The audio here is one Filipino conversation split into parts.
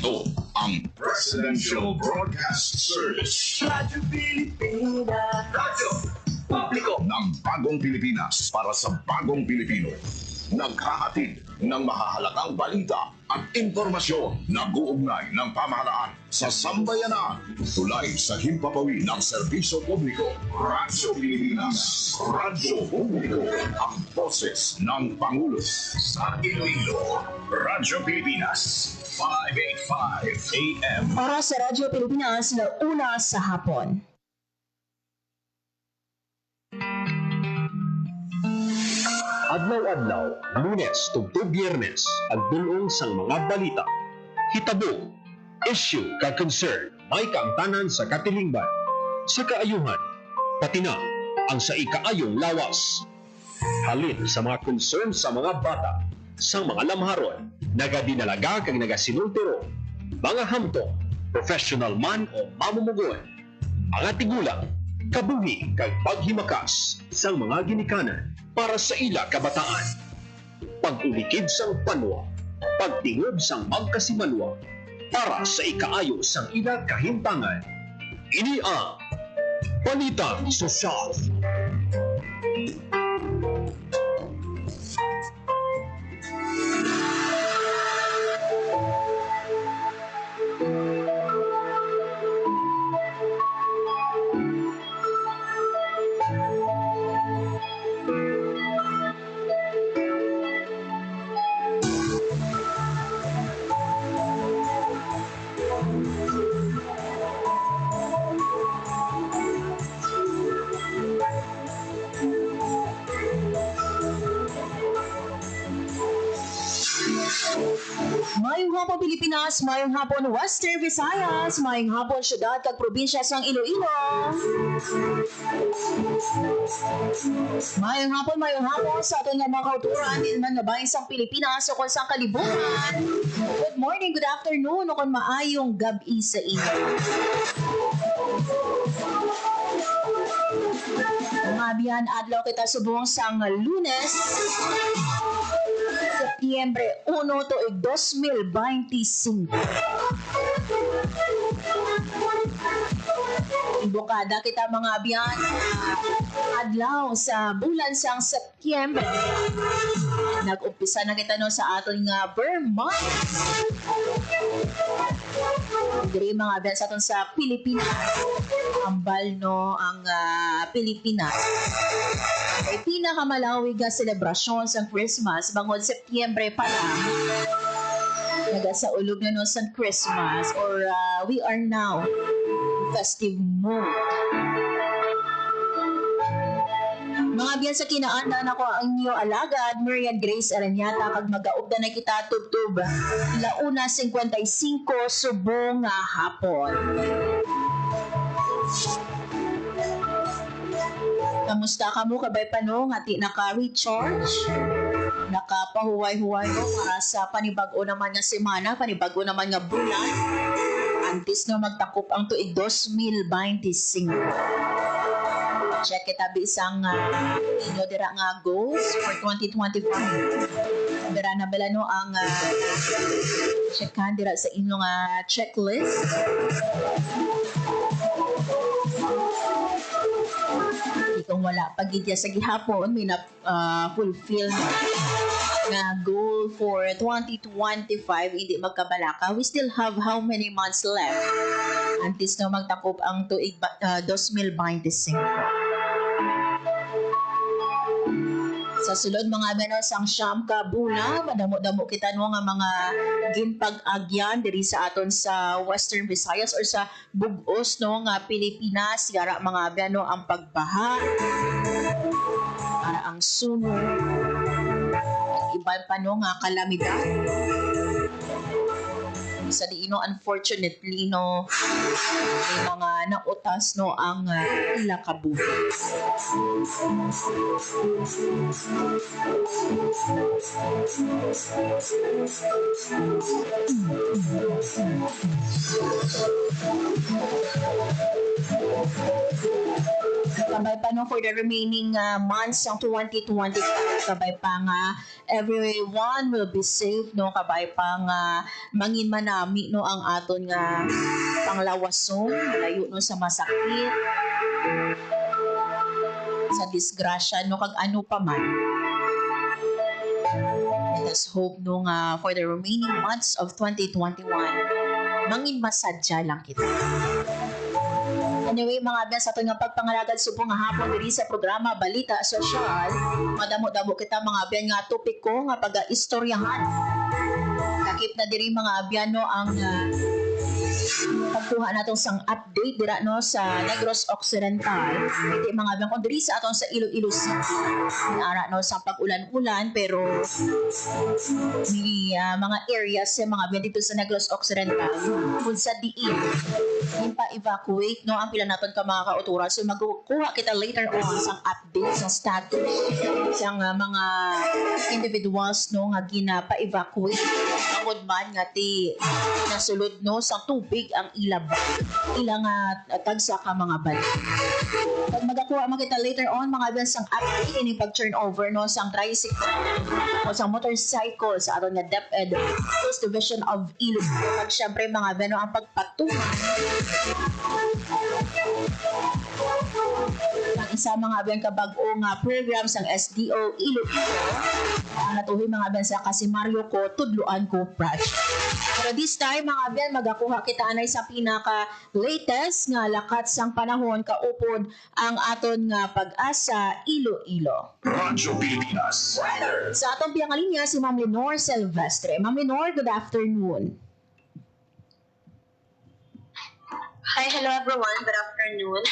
Ito ang Presidential Broadcast Service. Radyo Pilipinas. Radyo Publiko ng Bagong Pilipinas para sa Bagong Pilipino. Naghahatid ng mahahalagang balita at impormasyon na guugnay ng pamahalaan sa sambayanan. Tulay sa himpapawid ng serbisyo publiko. Radyo Pilipinas. Radyo Publiko. Ang boses ng Pangulo sa Iloilo. Radyo Pilipinas. 585 AM. Oras sa Radyo Pilipinas na una sa hapon. Adlaw-adlaw, Lunes tugtog Biyernes, ang dulong sang mga balita. Hitabo, issue ka concern, may kaangtanan sa katilingban, sa kaayuhan, pati na ang sa ikaayong lawas. Halin sa mga concern sa mga bata, sa mga lamharon, nagadinalaga kag nagasinultiro, mga hamtong, professional man o mamumugon, mga tigulang, kabuhi kag paghimakas sang mga ginikanan para sa ila kabataan. Pag-ulikid sang panwa, pagtingog sang magkasimanwa, para sa ikaayo sang ila kahimtangan. Ini ang Balitang Sosyal. Mayong hapon Pilipinas, mayong hapon Western Visayas, mayong hapon syudad kag probinsya sang Iloilo. Mayong hapon sa aton nga mga kauturan din man nabahin sang Pilipinas o kung sang kalibutan. Good morning, good afternoon o kung maayong gabi sa inyo. Mga biyan, adlaw kita subong sang Lunes, Setyembre 1 tuig 2025. Ibukada kita mga biyan, adlaw sa bulan sang Setyembre. Nag-umpisa na kita no sa aton nga Vermont. Diri mga biyan sa aton sa Pilipinas. Ambal no ang Pilipinas. Ay pinakamalawig nga selebrasyon sa Christmas bangod Setyembre pa lang. Naga sa ulog na no sa Christmas or we are now festive mood. Mga biyan sa kinaandan ako ang inyo alagad, Marian Grace Aranyata, kag mag-aubda na kita tubtub. 1:55 subong nga hapon. Kamusta ka mo kabay pa no? Ngati naka-recharge? Nakapahuway-huway no? Para sa panibag-o naman nga semana, panibag-o naman nga bulan. Antes no magtakop ang tuig 2025. Check kita bisang inyo dira nga goals for 2025. Dira na bala no ang checkan dira sa inyo nga checklist. Kung wala pagidya sa gihapon, may na-fulfill na goal for 2025, hindi magkabalaka. We still have how many months left antes na magtakop ang tuig 2025. Sa sulod mga benos ang siyam ka bula, madamo-damo kita no nga mga ginpag-agyan diri sa aton sa Western Visayas or sa bugos no nga Pilipinas, yara mga beno ang pagbaha, para ang suno, iban pa no nga kalamidad. Sa diino unfortunately no may mga nautas no ang ila kabuhi. Kabay pa no for the remaining months ng 2025. Kabay pa nga everyone will be safe no. Kabay pa nga mangin manami no ang aton nga panglawason, malayo no sa masakit, sa disgrasya no kag ano pa man. Let us hope no nga for the remaining months of 2021 mangin masadya lang kita. Anyway, mga abyan, sa ito nga pagpangalagad subong nga hapon diri sa programa Balita Sosyal, madamo-damo kita mga abyan nga topiko nga pag-istoryahan. Kakip na diri mga abyan no ang pagkuha natong sang update dira no sa Negros Occidental. Iti mga abyan kung diri sa aton sa Iloilo City. Ara no sa pag-ulan-ulan pero mga areas sa mga abyan dito sa Negros Occidental kung sa diin yung pa-evacuate no ang pila naton ka mga kauturan. So magkuha kita later on sang update sa status sang mga individuals no nga gina-pa-evacuate tungod man nga ti nasulod no sang tubig ang ilab ilang tagsa ka mga balik. Pag magakuha man kita later on mga abyan sang update ini pag turn over no sang tricycle o sang motorcycle sa aton nga DepEd First Division of Iloilo. Pag syempre mga abyan no ang pagpatungan ang isa mga abyan kabag-o nga program sang SDO Iloilo ang natuhi mga abyan sa Kasimaryo ko Tudluan ko project. Pero this time mga abyan magakuha kita anay sa pinaka latest nga lakat sang panahon kaupod ang aton nga pag-asa Iloilo. Radyo Pilipinas. Sa atong piyang linya si Ma'am Lenore Silvestre. Ma'am Lenore, good afternoon. Hi, hello everyone. Good afternoon.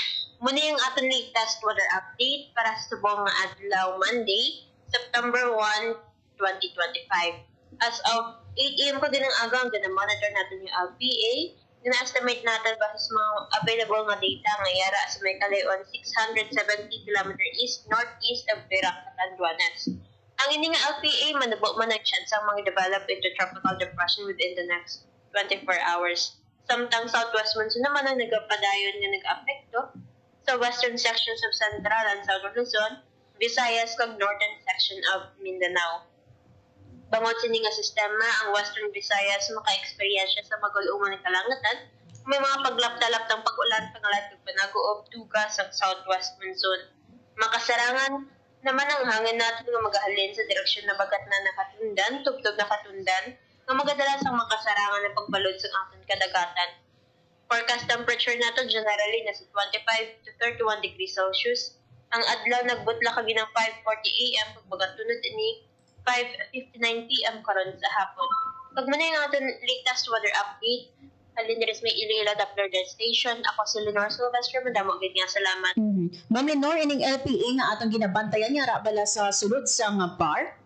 Muna yung ating latest weather update para sa subong nga adlaw Monday, September 1, 2025. As of 8 a.m. ko din ang agang, monitor natin yung LPA. Gina-estimate natin base sa mga available nga data nga yara sa may kalayon 670 km east-northeast of Perak, Catanduanes. Ang ini nga LPA, manabok man ang chance ang mga develop into tropical depression within the next 24 hours. Samtang southwest monsoon naman ang nagpadayon nga nag-apekto sa western sections of Central and Southern Luzon, Visayas kag northern section of Mindanao. Bangod sini nga sistema, ang Western Visayas maka-eksperyensya sa magul-umang kalangatan, may mga paglaptalap ng pag-ulan pangalat kag panaguob duga sa southwest monsoon. Makasarangan naman ang hangin natin nga magahalin sa direksyon na bagat na nakatundan, tubtob na katundan, nga magadalas ang makasarangan ng pagbalod sa aton kadagatan. Forecast temperature nato generally nasa 25 to 31 degrees Celsius. Ang adlaw nagbutla kag ng 5:40 AM pagbagat tunod ini 5:59 PM karon sa hapon. Pag man yung aton latest weather update, halin diri sa may Iloilo Doppler Station. Ako si Lenore Silvestre, madamo gid nga salamat. Ma'am Lenore, ining LPA nga atong ginabantayan nga ra bala sa sulod sa nga bar?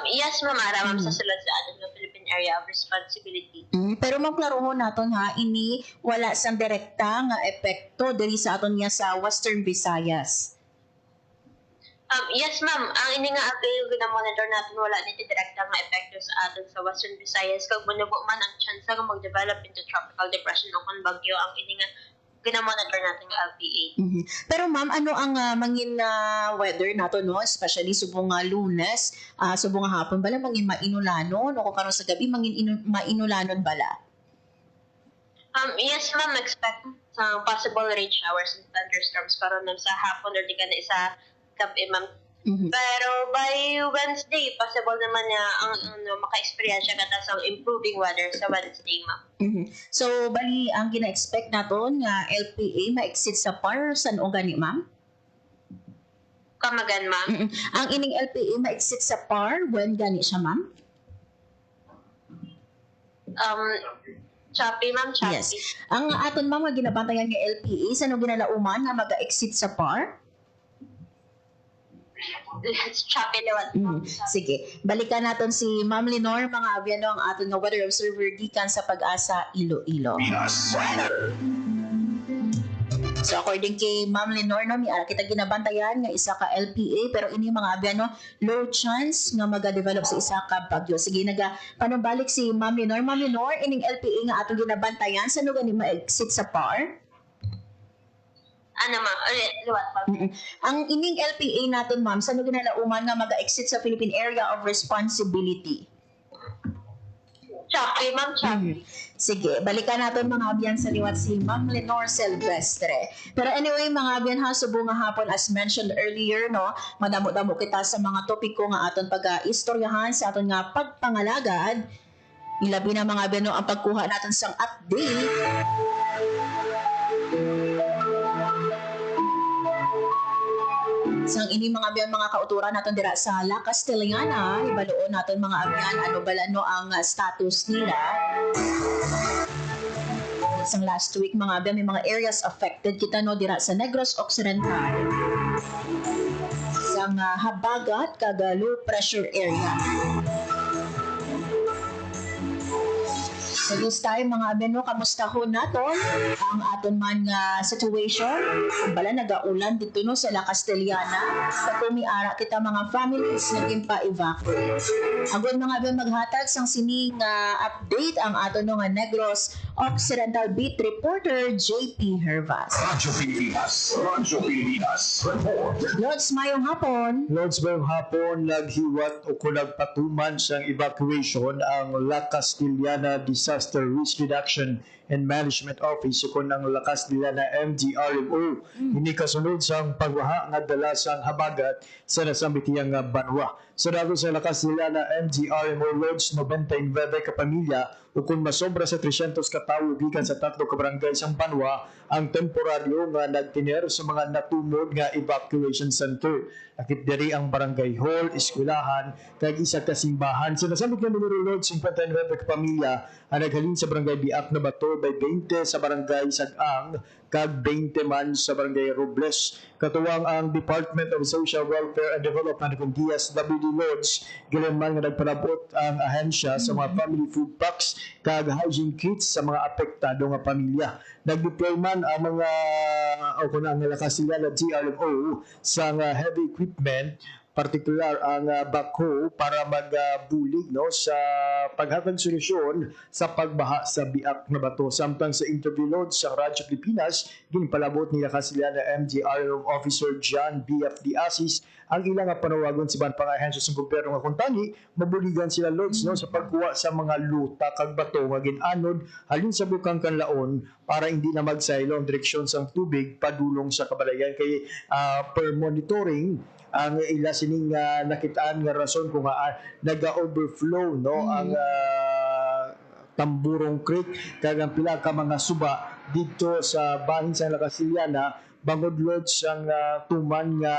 Yes, ma'am, ara ma'am sa sulod sa aton nga Philippine Area of Responsibility. Pero maklarohon naton ha, ini wala sang direkta nga epekto diri sa aton nga sa Western Visayas. Yes, ma'am. Ang ini nga update gina-monitor natin wala nito direkta nga epekto sa aton sa Western Visayas kag manubo man ang chance nga mag-develop into tropical depression o kon bagyo ang ini nga gina-monitor natin nga LPA. Pero ma'am, ano ang mangin weather nato no, especially subong nga Lunes, subong nga hapon bala mangin mainulanon o kung karon sa gabi mangin mainulanon bala? Yes, ma'am, expect sa possible rain showers and thunderstorms karon sa hapon or di ka na isa gabi, ma'am. Pero by Wednesday, possible naman na ang maka-experience ka sa improving weather sa Wednesday, ma'am. So, bali, ang gina-expect naton nga LPA ma-exceed sa par san o gani, ma'am? Kamagan, ma'am. Ang ining LPA ma-exceed sa par when gani siya, ma'am? Choppy, ma'am, choppy. Yes. Ang aton ma'am nga ginabantayan nga LPA sa no ginalauman nga mag-exceed sa par? It's choppy naman. Sige. Balikan naton si Ma'am Lenore, mga abyano, ang aton nga weather observer gikan sa Pag-asa Iloilo. So according kay Ma'am Lenore, no, miara kita ginabantayan nga isa ka LPA pero ini mga abyano low chance nga maga-develop sa isa ka bagyo. Sige, panumbalik si Ma'am Lenore. Ma'am Lenore, ining LPA nga atong ginabantayan sa no gani ma-exit sa par? Ano ma'am? Liwat ma'am. Ang ining LPA natin, ma'am, saan ginalauman nga mag-exit sa Philippine Area of Responsibility? Chakri ma'am, chakri. Sige, balikan natin mga abyan sa liwat si Ma'am Lenore Silvestre. Pero anyway, mga abyan ha, subo nga hapon as mentioned earlier, no, madamo-damo kita sa mga topiko nga aton pag-istoryahan sa aton nga pagpangalagad. Ilabi na mga abyan no, ang pagkuha natin sang update. Sang ini mga abyan mga kauturan natin dira sa La Castellana, ibaluon natin mga abyan ano bala no ang status nila. Sang last week mga abyan may mga areas affected kita no dira sa Negros Occidental. Sang Habagat kag low pressure area. So this time mga abyan no, kamusta ho naton ang aton man nga situation? Bala nagaulan dito no sa La Castellana. Sa kumiara kita mga families naging pa-evacuate. Agon mga abyan maghatag sang sining update ang aton no nga Negros Occidental Beat Reporter JP Hervas. Radyo Pilipinas. Radyo Pilipinas. Report. Lods, mayong hapon. Lords, ngayong hapon, naghiwat o nagpatuman sa evacuation ang La Castellana Disaster Risk Reduction and Management Office o ng La Castellana MDRMO. Ini kasunod sa pagwaha nga dala sang habagat sa nasambitiyang banwa. Sa dato sa La Castellana MDRMO Lords, 99 ka pamilya o kung masobra sa 300 ka tawo gikan sa 3 ka barangay sang banwa ang temporaryo nga nagtiner sa mga natumod nga evacuation center. Nakit diri ang barangay hall, eskwelahan, kag isa ka simbahan. Sinasabot nga numero Lords 59 ka pamilya ang naghalin sa barangay Biak na Bato by 20 sa barangay Sag-ang kag 20 man sa barangay Robles. Katuwang ang Department of Social Welfare and Development kung DSWD Lords, gilaman nga nagpalabot ang ahensya sa mga family food packs kag hygiene kits sa mga apektado nga pamilya. Nag-deploy man ang mga o kung ang La Castellana DRMO sa heavy equipment, partikular ang backhoe para magbulig no sa paghatag solusyon sa pagbaha sa Biak na Bato. Samtang sa interview Lords sa Radyo Pilipinas, ginpalabot ni La Castellana MDRMO Officer John BFD Asis ang ilang panawagon si ban pangahensya sa gobyerno nga kuntani mabuligan sila Lords no sa pagkuha sa mga luta kag bato nga ginanod halin sa bukang kanlaon para hindi na magsaylo ang direksyon sang tubig padulong sa kabalayan kay per monitoring ang ila sining nakitaan nga rason kung naga-overflow no ang Tamburong Creek kag ang pila ka mga suba dito sa bahin sa La Castellana bangod Lords ang tuman nga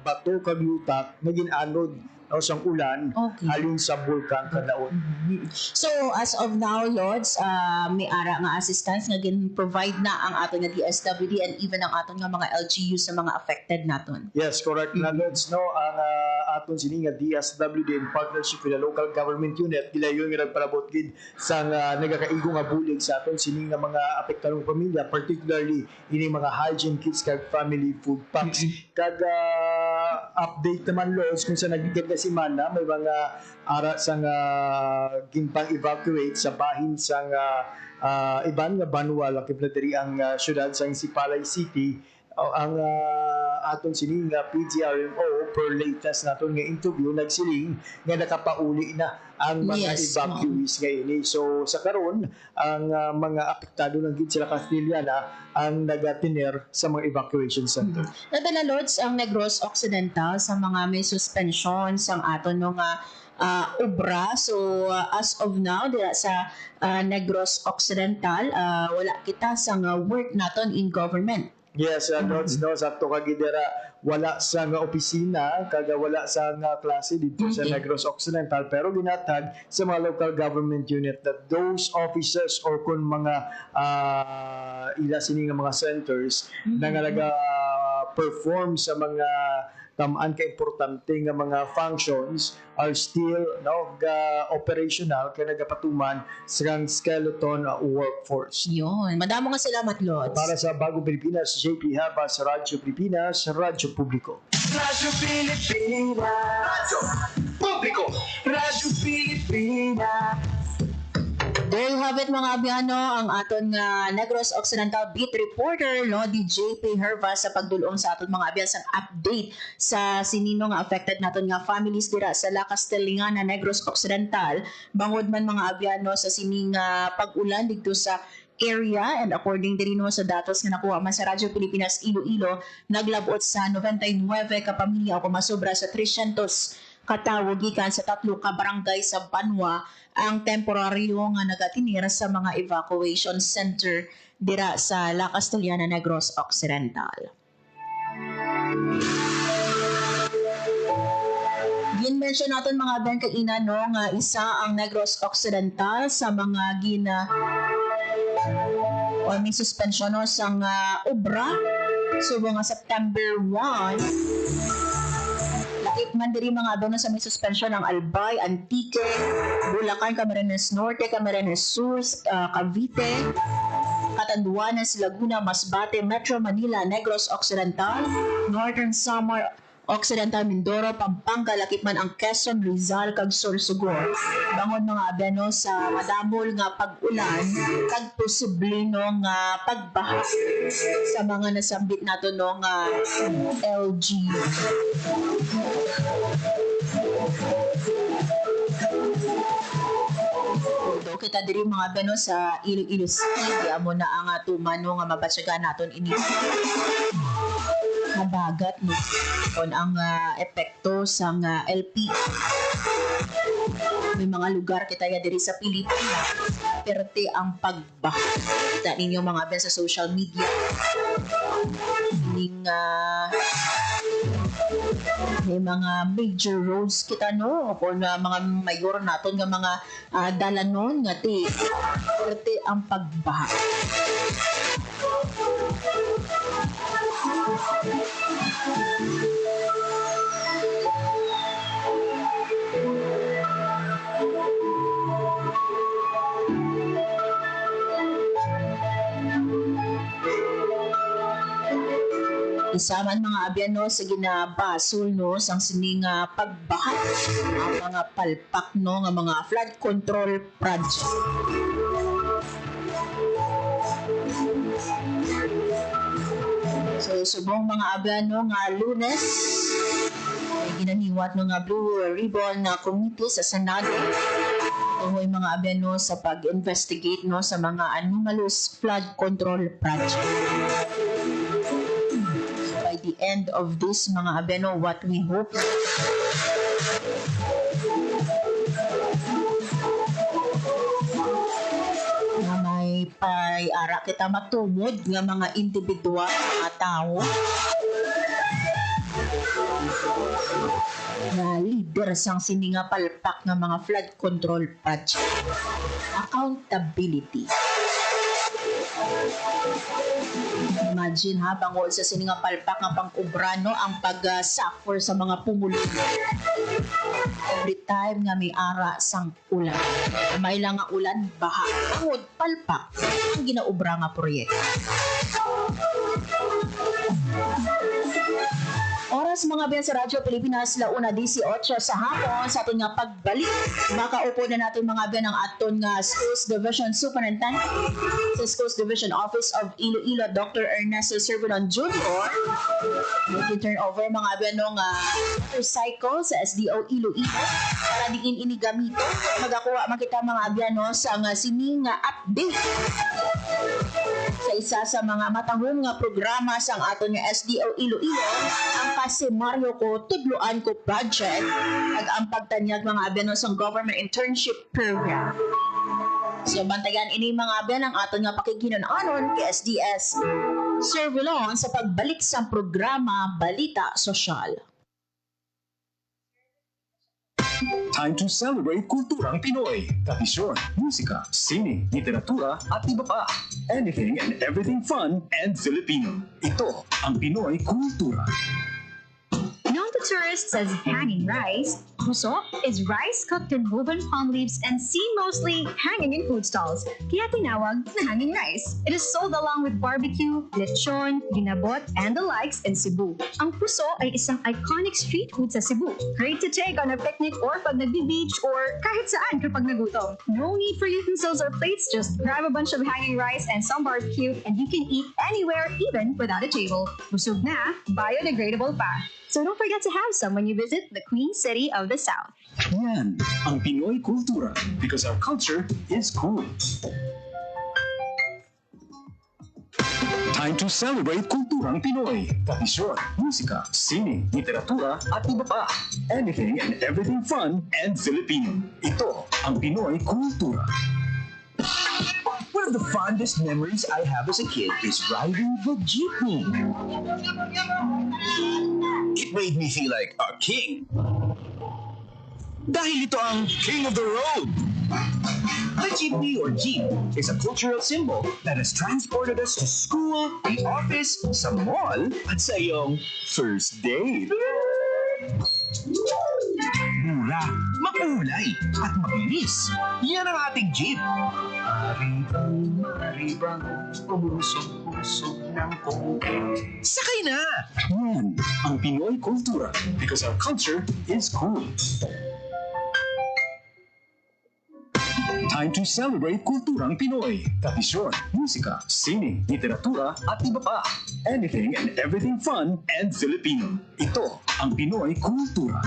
bato kag lutak nga ginanod o sang ulan halin sa bulkan kanlaon. So as of now Lords, may ara nga assistance nga gin-provide na ang aton nga DSWD and even ang aton nga mga LGU sa mga affected naton. Yes, correct na Lords no ang aton sini nga DSWD in partnership with the local government unit gilayon nga nagpalabot gid sa nagakaigo nga bulig sa aton sini nga mga apektadong pamilya, particularly ini mga hygiene kits kag family food packs. Kag update naman Lords kung sa nagiging si Mana may mga ara sang ginpang evacuate sa bahin sang iban nga banwa lakip na diri ang syudad sang Sipalay City. Ang aton sining PDRMO per latest naton nga interview nagsiling nga nakapauli na ang mga evacuees nga ini. So sa karon ang mga apektado ng gid sila Castellana ang nagatiner sa mga evacuation center. Nadala Lords ang Negros Occidental sa mga may suspension sang aton mga obra. So as of now dira sa Negros Occidental wala kita sa work naton in government. Yes, Lords no sa to kagidera wala sa nga opisina kaga wala sa nga klase dito sa Negros Occidental pero ginatag sa mga local government unit that those offices or kung mga ila sini nga mga centers na nga naga perform sa mga tamaan ka importante nga mga functions are still operational kaya nagapatuman sa skeleton workforce. Yun. Madamo nga salamat Lords. Para sa Bagong Pilipinas, JP Habas, Radyo Pilipinas, Radyo Publiko. Radyo Pilipinas. Radyo Publiko. Radyo Pilipinas. There you have it mga abiyano, ang aton nga Negros Occidental Beat Reporter, no, DJ P. Herva sa pagdulong sa aton mga abiyan sa update sa sinino nga affected naton nga families dira sa La Castellana, Negros Occidental, bangod man mga abiyano sa sining pag-ulan dito sa area, and according din sa datos nga nakuha man sa Radyo Pilipinas Iloilo, naglabot sa 99 ka pamilya o kumasobra sa 300 katawo gikan sa 3 ka barangay sa Banwa ang temporaryo nga nagatinira sa mga evacuation center dira sa La Castellana, Negros Occidental. Gin-mention natin mga ben kaina no nga isa ang Negros Occidental sa mga o may suspension no sang obra so mga September 1 lakip man diri mga abono sa may suspension ng Albay, Antique, Bulacan, Camarines Norte, Camarines Sur, Cavite, Catanduanes, Laguna, Masbate, Metro Manila, Negros Occidental, Northern Samar Occidental, Mindoro, Pampanga, lakip man ang Quezon, Rizal, kag Sorsogon. Bangon mga abeno sa madamol nga pag-ulan, kag posible no nga pagbaha sa mga nasambit nato no nga LG. So, kita diri mga abeno sa Iloilo City, amo na ang tumano nga mabatyagan naton ini. Mabagat no kon ang epekto sa LP. May mga lugar kita ya diri sa Pilipinas perte ang pagbaha. Kita ninyo mga ben sa social media. Ning may mga major roads kita no o mga mayor naton nga mga dalanon nga ti perte ang pagbaha. Isa man mga abyan no sa ginabasol no sang sining pagbaha ang mga palpak no nga mga flood control project. So subong mga abyan no nga Lunes may ginaniwat no nga Blue Ribbon na committee sa Senado tungoy mga abyan no sa pag-investigate no sa mga anomalous flood control project. By the end of this mga abeno, what we hope na may pay-ara kita matumod nga mga individual, mga tao na leader sang sininga palpak nga mga flood control project. Accountability. Imagine ha, bangol sa sininga palpak nga pang-ubrano ang pag-suffer sa mga pumulo. Every time nga may ara sang ulan. May lang nga ulan, baha. Bangod, palpak ang ginaubra nga proyekto. Oras mga ben sa Radyo Pilipinas, launa 18 sa hapon sa aton nga pagbalik. Makaupo na natin mga ben ang aton nga Schools Division Superintendent sa Schools Division Office of Iloilo, Dr. Ernesto Servanon Jr. Turn over mga ben ng motorcycle sa SDO Iloilo para diin ini gamito. Magakuha makita mga ben no, sa sining update sa isa sa mga matangong nga programa sa aton nga SDO Iloilo, ang kasi Mario ko tudloan ko project at ang pagtanyag mga abyan sa government internship program. So bantayan ini mga abyan ang aton nga pakighinananon kay SDS Servilon sa pagbalik sa programa Balita Sosyal. Time to celebrate kulturang Pinoy. Tradisyon, musika, sining, literatura at iba pa. Anything and everything fun and Filipino. Ito ang Pinoy Kultura. Known to tourists as hanging rice, puso is rice cooked in woven palm leaves and seen mostly hanging in food stalls, kaya tinawag na hanging rice. It is sold along with barbecue, lechon, ginabot, and the likes in Cebu. Ang puso ay isang iconic street food sa Cebu. Great to take on a picnic or pag nagbi-beach or kahit saan kapag nagutom. No need for utensils or plates, just grab a bunch of hanging rice and some barbecue and you can eat anywhere, even without a table. Busog na, biodegradable pa. So don't forget to have some when you visit the Queen City of the South. Yan ang Pinoy kultura because our culture is cool. Time to celebrate kulturang Pinoy. Tradisyon, musika, sining, literatura at iba pa. Anything and everything fun and Filipino. Ito ang Pinoy kultura. One of the fondest memories I have as a kid is riding the jeepney. It made me feel like a king. Dahil ito ang King of the Road. The jeepney or jeep is a cultural symbol that has transported us to school, the office, sa mall, at sa iyong first date. Mura, makulay, at mabilis. Yan ang ating jeep. Maribang, umusog-usog ng konti. Sakay na! Yan ang Pinoy kultura because our culture is cool. Time to celebrate kulturang Pinoy. Tradisyon, musika, sining, literatura at iba pa. Anything and everything fun and Filipino. Ito ang Pinoy kultura.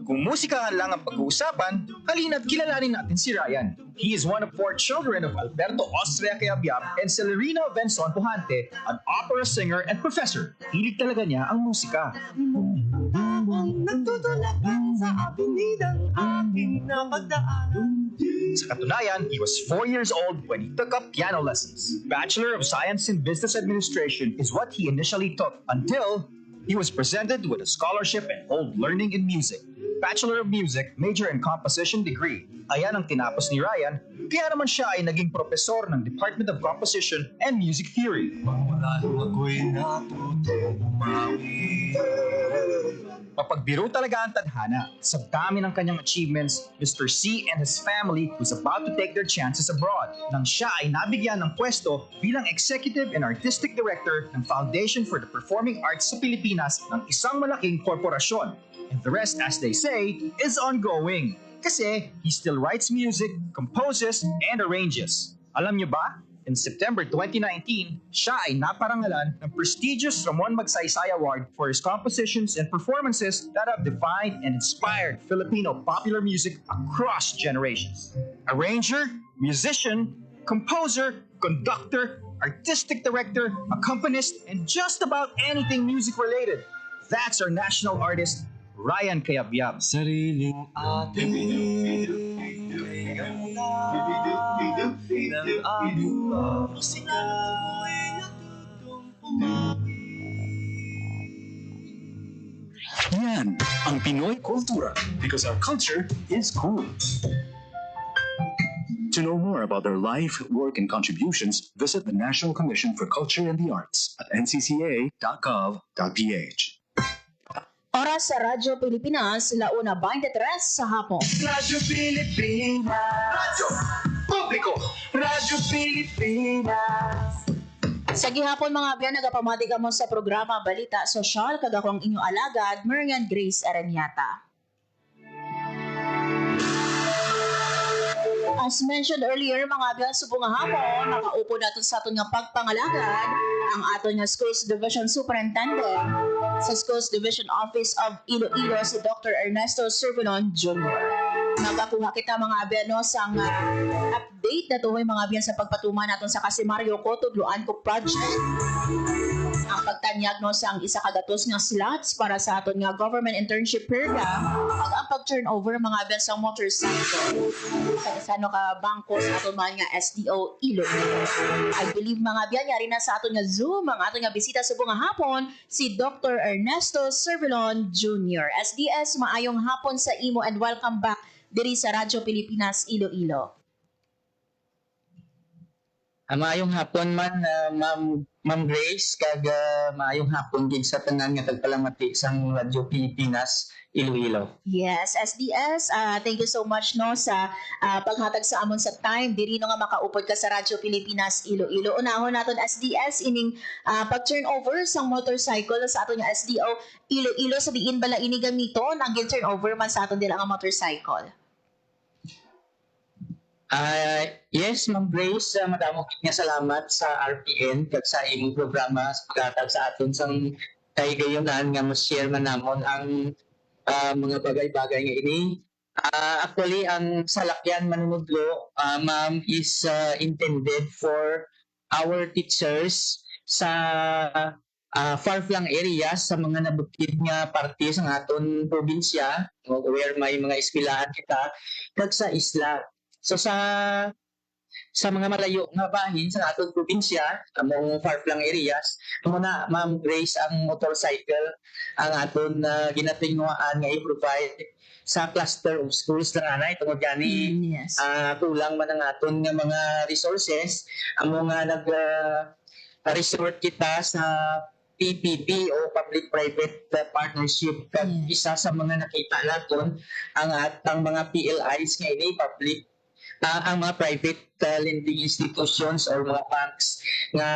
Kung musika lang ang pag-uusapan, halina't kilalanin natin si Ryan. He is one of 4 children of Alberto Austria Cayabyab and Celerina Benzon Pujante, an opera singer and professor. Hilig talaga niya ang musika. Nagtutulakan sa avenidang aking napagdaanan. Sa katunayan, he was 4 years old when he took up piano lessons. Bachelor of Science in Business Administration is what he initially took until he was presented with a scholarship and hold learning in music. Bachelor of Music, major in composition degree. Ayan ang tinapos ni Ryan, kaya naman siya ay naging profesor ng Department of Composition and Music Theory. Mapagbiro talaga ang tadhana. Sa dami ng kanyang achievements, Mr. C and his family was about to take their chances abroad nang siya ay nabigyan ng pwesto bilang Executive and Artistic Director ng Foundation for the Performing Arts sa Pilipinas ng isang malaking korporasyon. And the rest, as they say, is ongoing. Kasi he still writes music, composes, and arranges. Alam niyo ba? In September 2019, siya ay naparangalan ng prestigious Ramon Magsaysay Award for his compositions and performances that have defined and inspired Filipino popular music across generations. Arranger, musician, composer, conductor, artistic director, accompanist, and just about anything music-related. That's our national artist, Ryan Cayabyab. Sariling ating ng aming musika ay natutong Yan ang Pinoy kultura because our culture is cool. To know more about their life, work, and contributions, visit the National Commission for Culture and the Arts at ncca.gov.ph. Oras sa Radyo Pilipinas, 1:23 sa hapon. Radyo Pilipinas. Radyo Publiko. Radyo Pilipinas. Sa gihapon mga biyan, nagapamati ka mo sa programa Balita Sosyal, kagakong inyong alagad, Marian Grace Aranyata. As mentioned earlier, mga biyan, subong nga hapon, nakaupo natin sa aton nga pagpangalagad ang aton nga Schools Division Superintendent sa Schools Division Office of Iloilo, si Dr. Ernesto Servilon Jr. Nagakuha kita mga biyan no, sa update na tuhoy mga biyan sa pagpatuman natin sa Casimario Cotto Dluan Co Project. Ang pagtanyag no sa ang isa kagatos nga slots para sa aton nga government internship program at ang pag-turnover mga biyan sa motorcycle sa ka bangko sa aton mga SDO Iloilo. I believe mga biyan yari na sa aton nga Zoom ang aton nga bisita sa buong hapon si Dr. Ernesto Servilon Jr. SDS, maayong hapon sa imo and welcome back diri sa Radyo Pilipinas Iloilo. Maayong hapon man, Ma'am Grace, kag maayong hapon gid sa tanan nga tagpalamati sang Radyo Pilipinas, Iloilo. Yes, SDS, thank you so much no sa paghatag sa amon sa time diri no nga makaupod ka sa Radyo Pilipinas Iloilo. Unahon naton SDS ining pag-turn over sang motorcycle sa aton nga SDO Iloilo sa diin bala ini gamiton ang turn over man sa aton dila nga motorcycle. Yes, Ma'am Grace, madamo kit nga salamat sa RPN kag sa imong programa sa paghatag sa aton sang kaygayonan nga ma-share man namon ang mga bagay-bagay nga ini. Actually, ang salakyan manunudlo, ma'am, is intended for our teachers sa far-flung areas, sa mga nabukid nga parte sa aton probinsya, where may mga eskwelahan kita, kag sa isla. So sa mga malayo nga bahin sa atong probinsya, among far-flung areas, muna Ma'am Grace ang motorcycle ang aton ginatinguhaan nga i-provide sa cluster of schools na anay tungod gani Yes. kulang man ang aton nga mga resources among nga nag resort kita sa PPP o public-private partnership kag isa sa mga nakita naton ang mga PLIs nga ini public ang mga private lending institutions or mga banks nga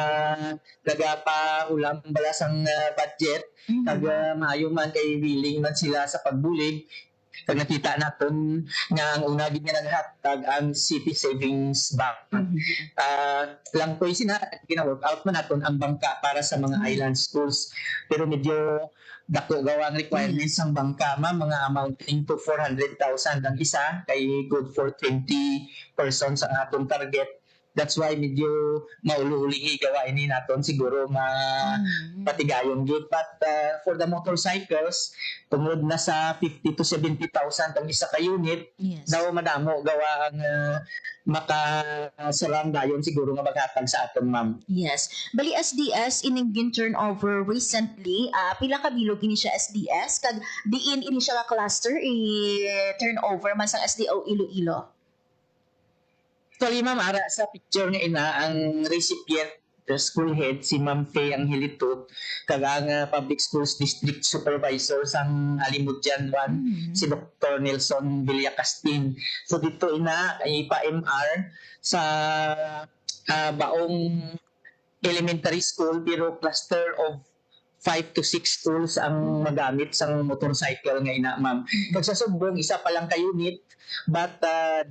nagapahulam bala sang budget kag maayo man kay willing man sila sa pagbulig kag nakita naton nga ang una gid nga naghatag ang City Savings Bank. Lang po sina gina-work out man naton ang bangka para sa mga island schools pero medyo dako gawa ang requirements ng bangka mga amounting to 400,000 ang isa kay good for 20 persons ang atong target. That's why medyo maululihi gawa ini naton siguro patigayon gid but for the motorcycles tungod na sa 50 to 70,000 ang isa ka unit. Yes. Daw madamo gawa ang makasarang dayon siguro nga maghatag sa aton ma'am. Yes. Bali SDS ining gin turnover recently, pila ka bilog ini siya SDS kag diin ini siya ka cluster i-turnover man sang SDO Iloilo. Actually, ma'am, ara sa picture nga ina, ang recipient, the school head, si Ma'am Faye Angelito, kag ang Public Schools District Supervisor sang Alimudjan 1, si Dr. Nelson Villacastin. So dito ina, ipa-MR sa baong elementary school, pero cluster of 5 to 6 schools ang magamit sang motorcycle nga ina, ma'am. Kag sa Sumbong, isa pa lang ka unit, but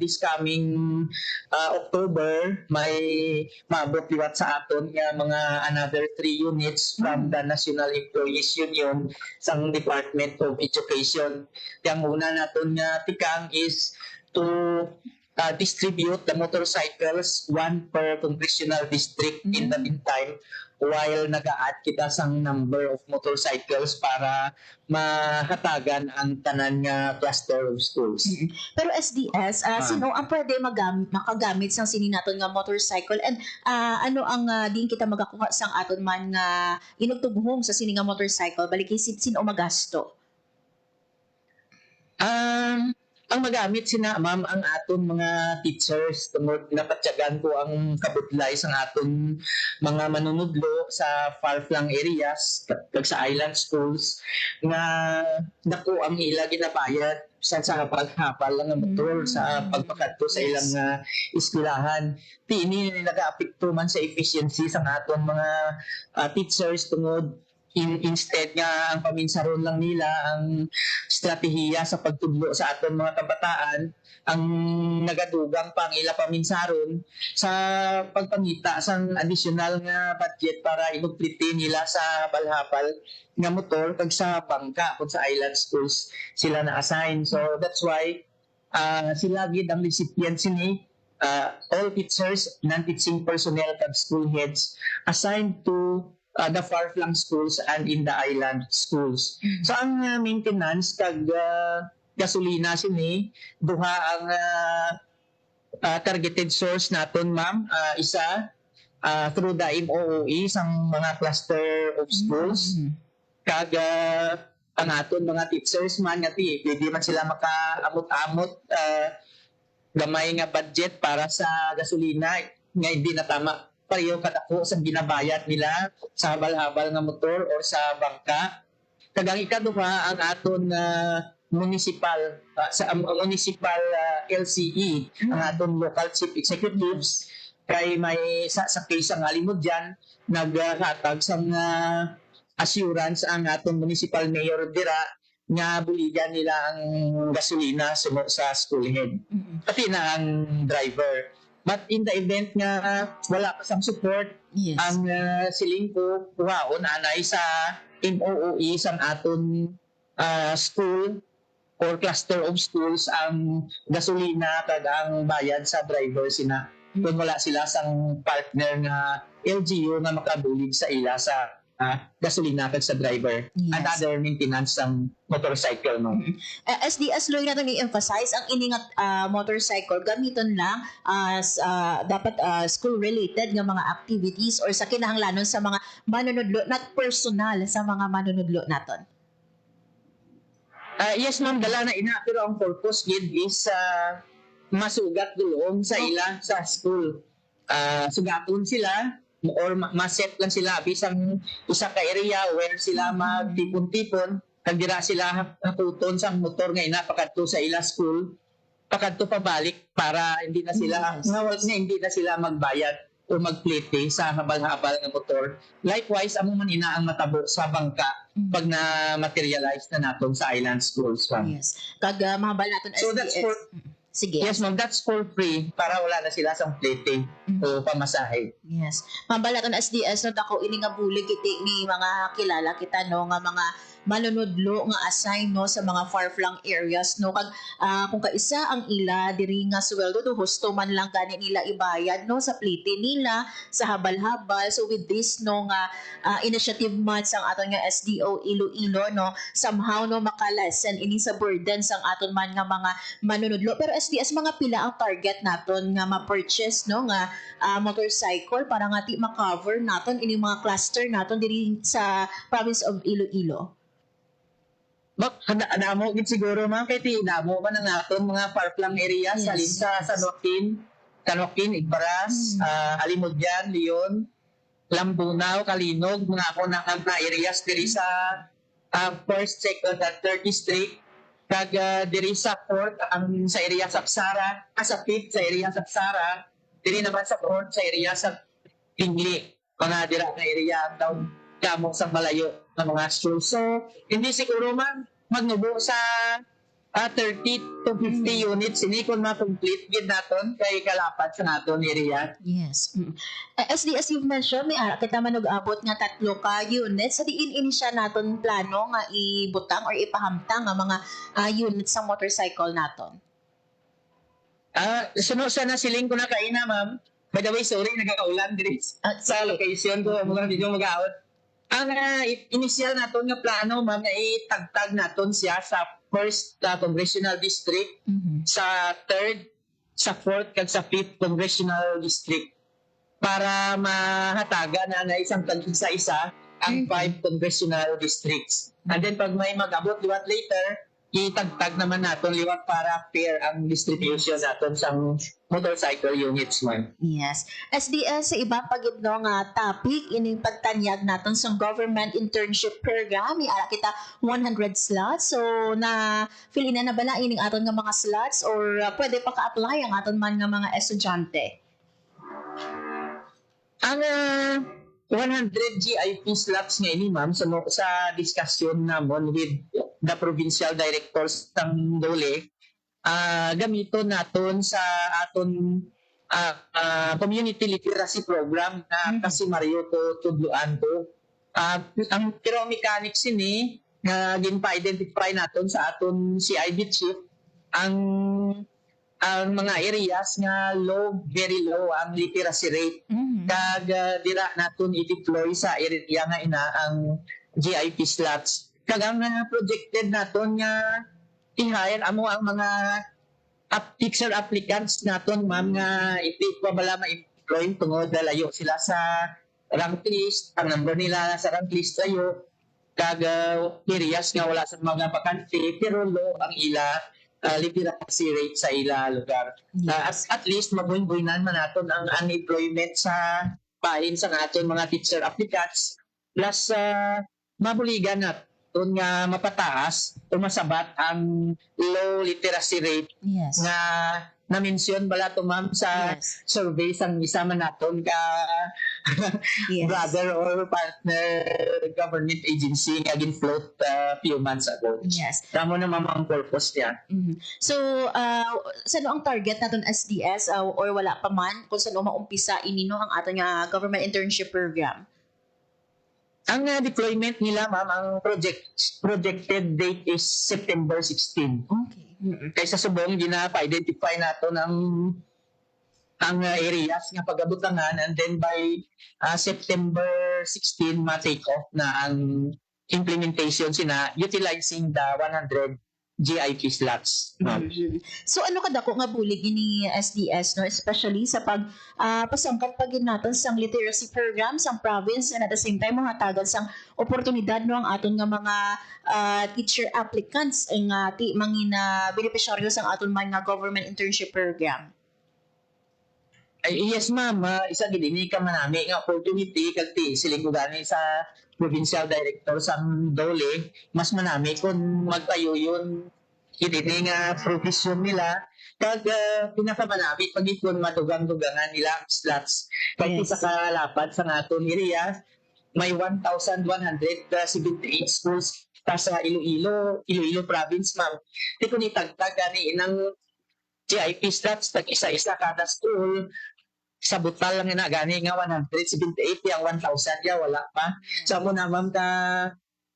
this coming October, may maabot liwat sa aton nga mga another 3 units from the National Employees Union sang Department of Education. Yang una naton nga tikang is to distribute the motorcycles, 1 per congressional district in the meantime, while nag-a-add kita sang number of motorcycles para mahatagan ang tanan nga cluster of schools. Pero SDS, sino ang pwede makagamit sang sininaton nga motorcycle and ano ang din kita magakuha sang aton man nga inugtughong sa sini nga motorcycle balik sino magasto? Ang magamit sina ma'am ang aton mga teachers tungod napatyagan ko ang kabudlay sa aton mga manunudlo sa far-flung areas kag sa island schools nga dako ang ila ginabayad sa paghapal lang ang motor sa pagpakadto sa ilang eskwelahan. Tini nagaapekto man sa efficiency sa aton mga teachers tungod instead nga ang paminsaron lang nila ang strategiya sa pagtudlo sa aton mga kabataan, ang nagadugang pang ila paminsaron sa pagpangita sang additional nga budget para inupliti nila sa balhapal nga motor kag sa bangka kung sa island schools sila na-assign. So that's why sila gid ang recipient sini, all teachers, non-teaching personnel kag school heads assigned to the far-flung schools and in the island schools. So ang maintenance kag gasolina sini duha ang targeted source naton ma'am, isa through the MOOE sang mga cluster of schools kag ang aton mga teachers man nga pwede man sila makaamot-amot gamay nga budget para sa gasolina nga hindi na tama pareho kadako sa ginabayad nila sa habal-habal nga motor or sa bangka. Kagang ikaduha ang aton municipal municipal LCE, ang aton local chief executives kay may sa case ang alimod dyan naghatag sa assurance ang aton municipal mayor dira nga buligan nila ang gasolina sa schoolhead. Pati na ang driver. But in the event nga wala pa sang support, ang siling ko kuhaon anay sa MOOE sang aton school or cluster of schools ang gasolina kag ang bayad sa driver sina. Kung wala sila sang partner nga LGU nga makabulig sa ila sa gasolina kag sa driver and other maintenance ng motorcycle no. SDS Lloyd natin i-emphasize ang iningat motorcycle gamiton lang as dapat school related nga mga activities or sa kinahanglanon sa mga manunudlo not personal sa mga manunudlo naton. Yes ma'am, dala na ina pero ang purpose gid is masugat dulong sa ila sa school. Sugaton sila or ma-set lang sila bisang isa ka area where sila magtipon-tipon kag dira sila haputon sa motor nga ina pakadto sa ila school pakadto pabalik para hindi na sila hindi na sila magbayad o magplete sa habal-habal nga motor. Likewise amo man ina ang matabo sa bangka pag na materialize na naton sa island schools. Yes. Kag mahabal naton SDS. So that's for Sige. Yes, ma'am. That's for free para wala na sila sa plating o pamasahe. Yes. Mambalaton SDS no dako ini nga bulig iti ni mga kilala kita no nga mga manunudlo nga assign no sa mga far-flung areas no kag kung kaisa ang ila diri nga sweldo to husto man lang gani nila ibayad no sa plite nila sa habal-habal. So with this no nga initiative months ang aton nga SDO Iloilo no somehow no makalesen ini sa burden sang aton man nga mga manunudlo. Pero SDS mga pila ang target naton nga ma-purchase no nga motorcycle para nga ti ma-cover naton ini mga cluster naton diri sa province of Iloilo. Namo gid siguro ma'am kay tinamo man ang aton mga far-flung areas sa Linsa, San Joaquin, Igbaras, Alimudyan, Leon, Lambunaw, Kalinog, mga ako na areas diri sa 1st, 2nd at 3rd district kag diri sa 4th ang sa area sa Sara, sa 5th sa area sa Sara, diri naman sa 4th sa area sa Tingli, mga dira na area daw kamo sa malayo ng mga schools. So, hindi siguro man magnubo sa 30 to 50 units ini kung ma-complete gid naton kay kalapat sa naton area. Yes. SDS you've mentioned may kita man abot nga 3 ka units sa diin ini siya naton plano nga ibutang or ipahamtang nga mga units sa motorcycle naton. Suno sana siling ko na kaina ma'am. By the way, sorry nagaulan diri sa location ko mo video mag-out. Ang initial naton nga plano ma'am na itagtag naton siya sa 1st Congressional District, sa 3rd, sa 4th kag sa 5th Congressional District para mahataga na isang isa ang 5 Congressional Districts. And then pag may mag-abot liwat later, itagtag naman naton liwat para fair ang distribution naton sa motorcycle units man. Yes. SDS sa iba pagid no nga topic ining pagtanyag naton sa government internship program ara kita 100 slots. So na fill in na bala ining aton nga mga slots or pwede pa ka-apply ang aton man nga mga estudyante. Ang 100 GIP slots nga ini ma'am sa discussion namon with the provincial directors ng DOLE, gamiton naton sa aton community literacy program na kasi Mario to tudluan to. Ang pero mechanics ini nga ginpa-identify naton sa aton CID chief ang mga areas nga low, very low ang literacy rate. Kag dira naton i-deploy sa area nga ina ang GIP slots. Kag ang projected naton nga i-hire amo ang mga teacher applicants naton ma'am nga hindi pa bala ma-employ tungod layo sila sa rank list, ang number nila sa rank list layo. Kag areas nga wala sa mga bakante pero low ang ila literacy rate sa ila lugar. At least mabuhin-buhinan man naton ang unemployment sa pahin sa aton mga teacher applicants plus mabuligan naton nga mapataas o masabat ang low literacy rate Yes. nga na-mention bala to ma'am sa Yes. survey sang isa man naton ka Yes. brother or partner government agency nga gin-float few months ago. Yes. Tamo na ma'am ang purpose niya. Mhm. So, saan ang target naton SDS or wala pa man kung saan maumpisa inino ang ato nga government internship program? Ang deployment nila ma'am, ang projected date is September 16. Okay. Kaysa subong gina-identify nato ng ang areas nga pagabutangan and then by September 16 ma-take off na ang implementation sina utilizing the 100 GIP slots. Ma'am. So ano kadako nga bulig ni SDS no, especially sa pasangkat pagin naton sang literacy program sang province and at the same time mga tagan sang oportunidad no ang aton nga mga teacher applicants nga mangina beneficiaryo sang aton mga government internship program. Ay, yes ma'am, isa gid ini ka manami nga opportunity kagti siling ko gani sa provincial director sang Dole, mas manami kung magtayo yun hindi nga provision nila kag pinakamanami pag ikon madugang-dugangan nila ang slots kay Yes. sa kalapad sa aton area may 1,178 schools ta sa Iloilo province ma'am. Di ko ni tagtag gani inang GIP slots tag isa-isa kada school sa butal lang na gani nga 178 yang 1,000 ya wala pa. So mo na ma'am ka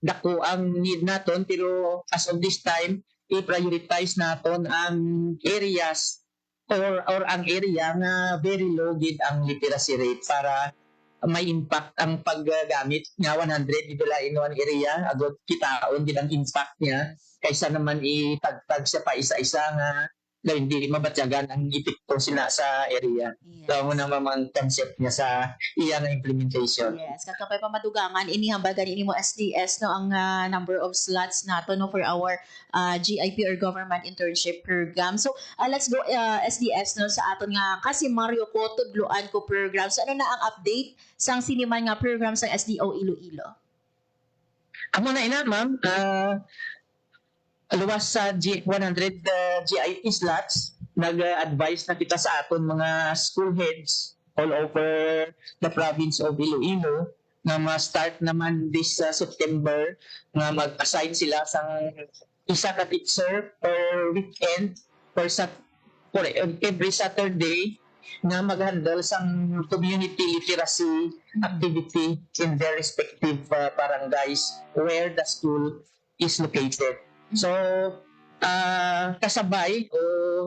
dako ang need naton pero as of this time i-prioritize naton ang areas or ang area nga very low gid ang literacy rate para may impact ang paggamit nga 100 dila in one area agad kitaon gid ang impact niya kaysa naman itagtag siya pa isa-isa nga na hindi mabatyagan ang epekto sila sa area. Yes. So, mo na mamang concept niya sa iya nga implementation. Yes, kakapay pa madugangan ini hambagan ini mo SDS no ang number of slots nato no for our GIP or government internship program. So let's go SDS no sa aton nga kasi Mario ko tudloan ko program. So ano na ang update sang siniman nga program sa SDO Iloilo? Amo na ina ma'am, luwas sa 100 GIP slots, nag-advise na kita sa aton mga school heads all over the province of Iloilo na ma-start naman this September na mag-assign sila sang isa ka teacher per weekend per every Saturday na mag-handle sang community literacy activity in their respective barangays where the school is located. So, kasabay o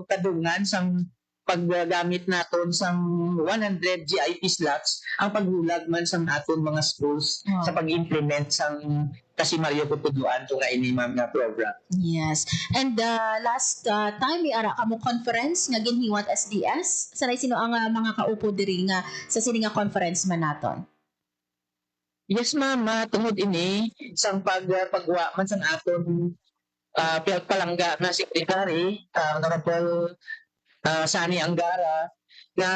kadungan sang paggamit naton sang 100 GIP slots ang paghulag man sang aton mga schools sa pag-implement sang kasi Mario Putudluan to nga ini ma'am nga program. Yes. And last time may ara kamo conference nga ginhiwat SDS. Sanay sino ang mga kaupo diri nga sa sini nga conference man naton? Yes ma'am, tungod ini sang pagwa man sang aton palangga na secretary, Honorable Sani Angara, na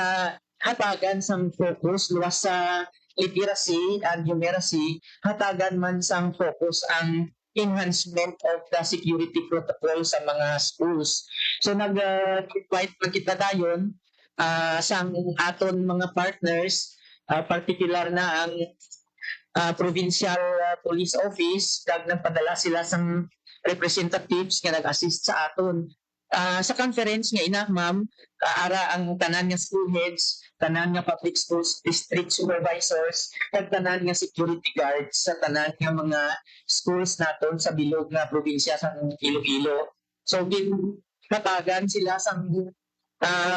hatagan sang focus luwas sa literacy and numeracy, hatagan man sang focus ang enhancement of the security protocol sa mga schools. So nag-invite man kita dayon sang aton mga partners, particular na ang provincial police office, kag nagpadala sila sang representatives nga nag-assist sa aton. Sa conference nga ina, ma'am, ara ang tanan nga school heads, tanan nga public schools, district supervisors, kag tanan nga security guards sa tanan nga mga schools naton sa bilog nga probinsya sa Iloilo. So, ginatagan sila sa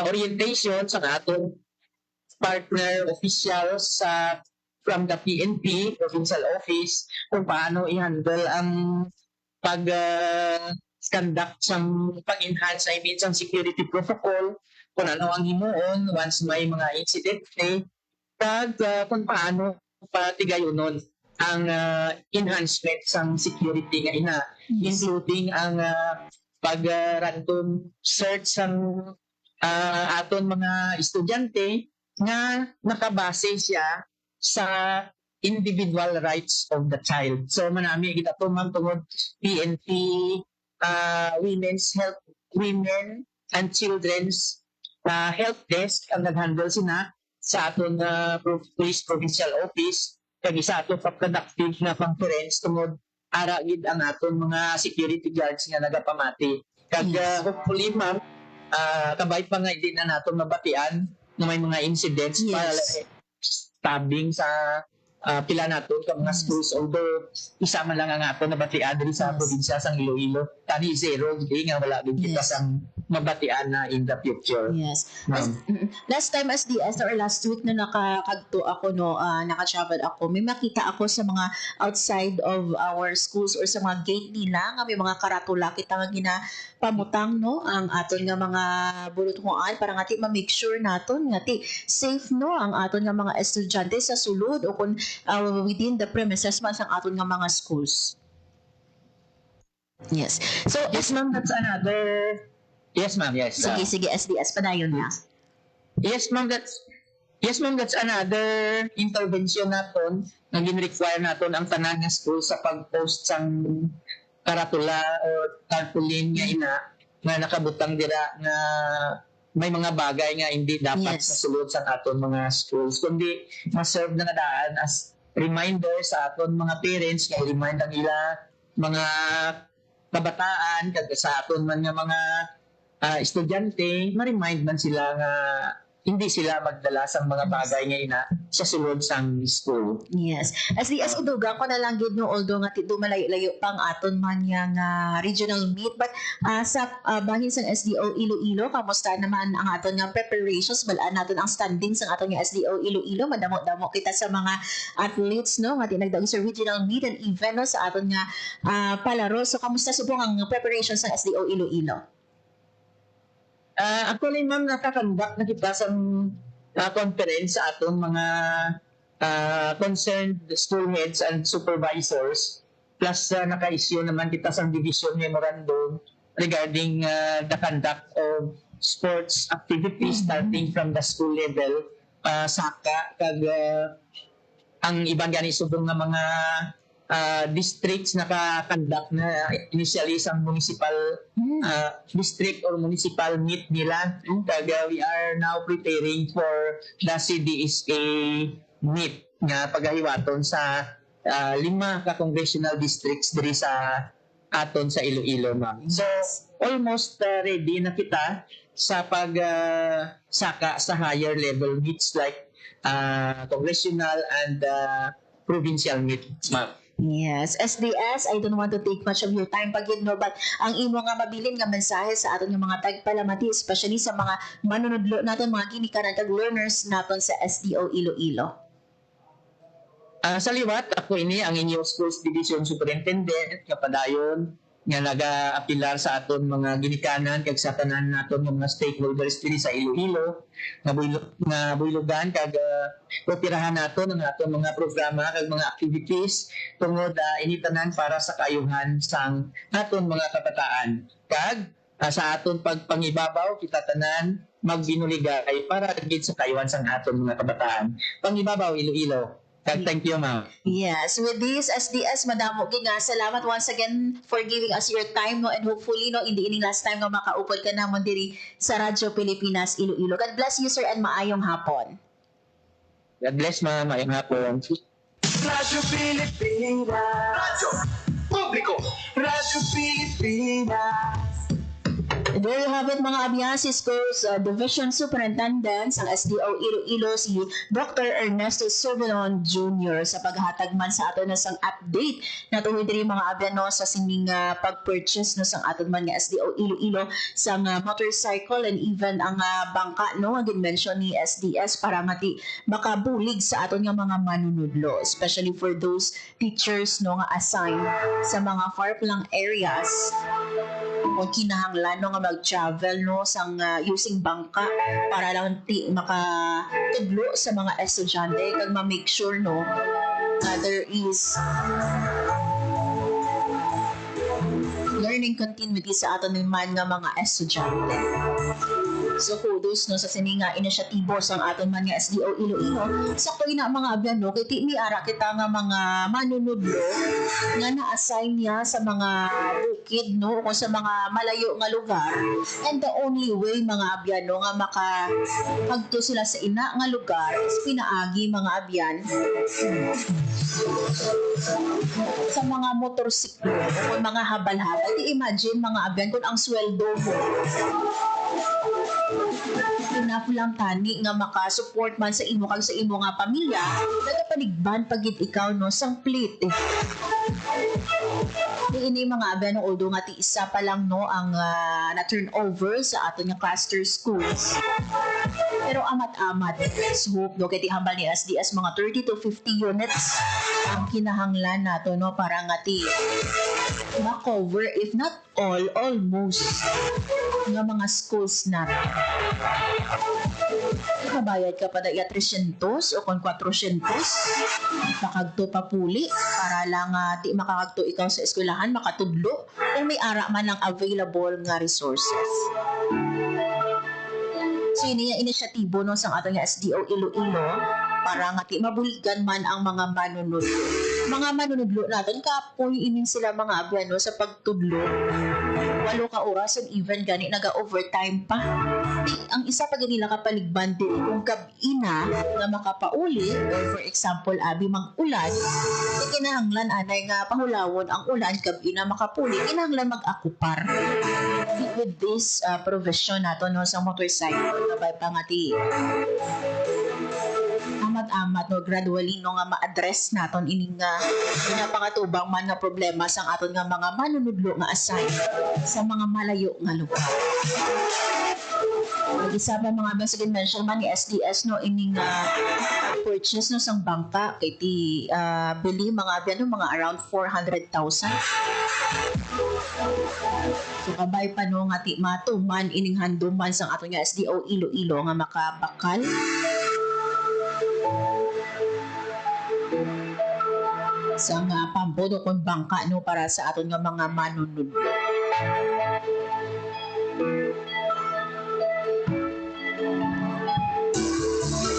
orientation sa aton partner officials from the PNP, provincial office, kung paano i-handle ang pag-conduct sang pag-enhance sang security protocol, kung ano ang himuon once may mga incident kag kung paano patigayonon ang enhancement sang security nga ina, including ang pag-random search sang aton mga estudyante nga nakabase siya sa individual rights of the child. So manami kita to ma'am tungod PNP Women and Children's Health Desk ang nag-handle sina sa aton Police Provincial Office kag isa ato pa productive na conference tungod ara gid ang aton mga security guards nga nagapamati. Kag hopefully ma'am kabay pa nga hindi na naton mabatian na may mga incidents para stabbing sa pila naton ka mga schools, although isa man lang ang ato nabatian diri sa probinsya sang Iloilo, tani zero gid nga wala gid kita sang mabatian na in the future. Yes. Last time SDS or last week na nakakagto ako naka-travel ako, may makita ako sa mga outside of our schools or sa mga gate nila nga may mga karatula kita nga ginapamutang ang aton nga mga bulutngoan para nga ma-make sure naton nga safe ang aton nga mga estudyante sa sulod o kung within the premises man sang aton nga mga schools. Yes. So Yes ma'am, that's another. Yes ma'am, yes. sige SDS padayon na. Yes ma'am, that's another intervention naton nga gin-require naton ang tanan nga school sa pag-post sang karatula o tarpaulin nga nga nakabutang dira nga may mga bagay nga hindi dapat sa sulod sa aton mga schools, kundi ma-serve na daan as reminder sa aton mga parents nga remind ang ila mga kabataan kag sa aton man nga mga estudyante, ma-remind man sila nga hindi sila magdala sa mga bagay nga sa sulod sang school. Yes. SDS idugang ko na lang gid although nga malayo-layo pang aton man yang regional meet, but sa bahin sang SDO Iloilo, kamusta naman ang aton nga preparations, balaan naton ang standing sang aton nga SDO Iloilo, madamo-damo kita sa mga athletes nga tinagdaog sa regional meet and event sa aton nga palaro. So kamusta subong ang preparations sang SDO Iloilo? Actually, ma'am, nakakandak na kita sa conference sa aton mga concerned school heads and supervisors. Plus, naka-issue naman kita sa division memorandum regarding the conduct of sports activities starting from the school level, saka, kag ang ibang gani subong nga mga districts naka-conduct na initially sa municipal district or municipal meet nila. Kaya we are now preparing for the CDSA meet nga paghahiwaton sa 5 ka congressional districts diri sa aton sa Iloilo, ma'am. So almost ready na kita sa saka sa higher level meets like congressional and provincial meet, ma'am. Yes, SDS, I don't want to take much of your time pagid but ang imo nga mabilin nga mensahe sa aton nga mga tagpalamati, especially sa mga manunudlo naton, mga ginikanan kag learners naton sa SDO Iloilo. Sa liwat, ako ini ang inyong Schools Division Superintendent kapadayon nga naga-apilar sa aton mga ginikanan kag sa tanan naton mga stakeholders diri sa Iloilo nga buylogan kag operahan naton ang aton mga programa kag mga activities tungod ini tanan para sa kaayuhan sang aton mga kabataan. Kag sa aton pagpangibabaw kita tanan magbinuligay para gid sa kaayuhan sang aton mga kabataan. Pangibabaw Iloilo. Thank you, ma'am. Yes, with this SDS, madamo gid nga salamat once again for giving us your time and hopefully hindi ini last time nga makaupod ka namon diri sa Radyo Pilipinas Iloilo. God bless you, sir, and maayong hapon. God bless, ma'am. Maayong hapon. Radyo Pilipinas. Radyo Publiko. Radyo Pilipinas. There you have it, mga Abiasi Schools Division Superintendents, ang SDO Iloilo, si Dr. Ernesto Servilon Jr. sa paghatag man sa aton na sang update na tuhoy diri mga abyan sa sining pag-purchase sang aton man nga SDO Iloilo sang motorcycle and even ang bangka nga gin-mention ni SDS para makabulig sa aton nga mga manunudlo, especially for those teachers nga assigned sa mga far-flung areas kung kinahanglan nga mag-travel sang using bangka para lang makatudlo sa mga estudyante kag ma-make sure there is learning continuity sa aton man nga mga estudyante. So kudos no sa sininga inisyatibo sa aton man nga SDO Iloilo. Sakto ina mga abyan no kay ti miara kita nga mga manunudlo nga na-assign niya sa mga bukid no o sa mga malayo nga lugar. And the only way mga abyan no nga makahagto sila sa ina nga lugar is pinaagi mga abyan sa mga motorsiklo o mga habal-habal. Di imagine mga abyan kung ang sweldo mo enough lang tani nga makasupport man sa imo kag sa imo nga pamilya, nagapanigban pagid ikaw no sang plate. Ini mga abyan no although nga ti isa pa lang no ang na turnover sa aton nga cluster schools. Pero amat-amat so no kay ti hambal ni SDS mga 30 to 50 units ang kinahanglan nato no para nga ti ma-cover if not all almost nga mga schools natin. Kabayad ka pa da 300 o kung 400 makagto pa puli para lang di makakagto ikaw sa eskwelahan makatudlo kung may ara man lang available nga resources. So yun yung inisyatibo no sa ating SDO Iloilo para nga ti mabuligan man ang mga manunudlo. Mga manunudlo natin kapoy inin sila mga abyan no, sa pagtudlo 8 ka oras and even gani naga-overtime pa. Ang isa pa nila kapaligban din kung gab-ina nga makapauli or for example abi mag-ulan kinahanglan anay nga pahulawon ang ulan gab-ina makapuli kinahanglan mag-akupar with this provision nato no sa motorcycle kabay pangati amat-amat no gradually no nga ma-address naton ining nga pinapakatubang man nga problema sang aton nga mga manunudlo nga assign sa mga malayo nga lugar. Isa pa mga basic mention man ni SDS no ining purchase no sang bangka kay ti bili mga abyan no mga around 400,000. So kabay pa no nga ti matuman ining handuman sang aton nga SDO Iloilo nga makabakal sa nga pambodo kon bangka no para sa aton nga mga manunudlo.